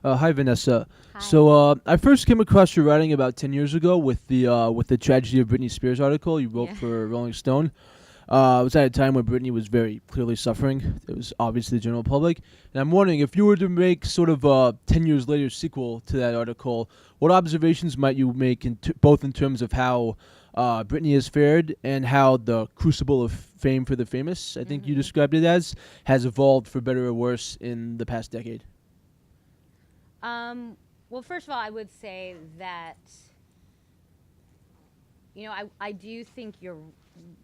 Hi, Vanessa. Hi. So I first came across your writing about 10 years ago with the tragedy of Britney Spears article you wrote Yeah. for Rolling Stone. It was at a time when Britney was very clearly suffering. It was obvious to the general public. And I'm wondering if you were to make sort of a 10 years later sequel to that article, what observations might you make both in terms of how Britney has fared and how the crucible of fame for the famous, I think you Mhm. described it as, has evolved for better or worse in the past decade? Um, well, first of all, I would say that I do think you're.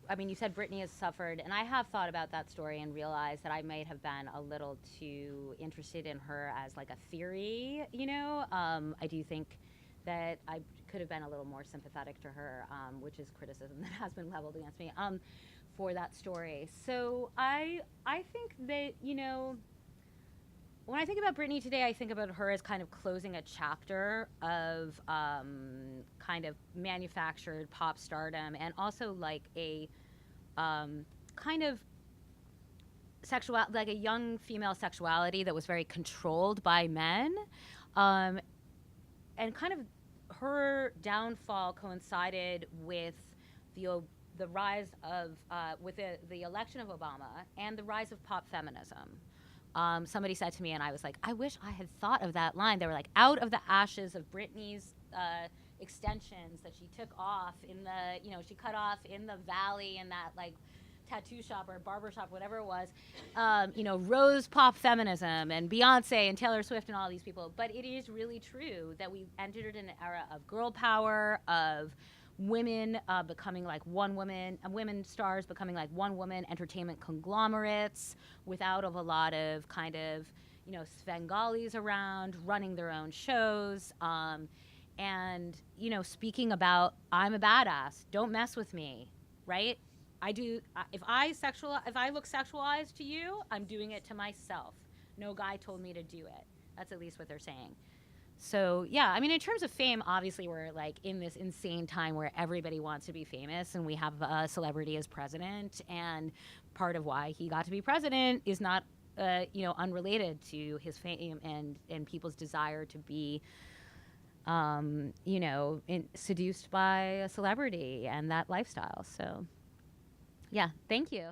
I mean, you said Brittany has suffered, and I have thought about that story and realized that I might have been a little too interested in her as like a theory. I do think that I could have been a little more sympathetic to her, which is criticism that has been leveled against me for that story. So I think that when I think about Britney today, I think about her as kind of closing a chapter of kind of manufactured pop stardom and also like a kind of like a young female sexuality that was very controlled by men. Um, and kind of her downfall coincided with the the rise of with the election of Obama and the rise of pop feminism. Somebody said to me, and I was like, I wish I had thought of that line. They were like, out of the ashes of Britney's extensions that she took off she cut off in the valley in that like tattoo shop or barber shop, whatever it was, rose pop feminism and Beyonce and Taylor Swift and all these people. But it is really true that we entered an era of girl power, of women becoming like one woman, women stars becoming like one woman entertainment conglomerates without of a lot of kind of Svengalis around running their own shows. And speaking about I'm a badass, don't mess with me, right? I do. If I look sexualized to you, I'm doing it to myself. No guy told me to do it. That's at least what they're saying. So yeah, I mean, in terms of fame, obviously we're like in this insane time where everybody wants to be famous, and we have a celebrity as president, and part of why he got to be president is not, unrelated to his fame and people's desire to be, seduced by a celebrity and that lifestyle. So yeah, thank you.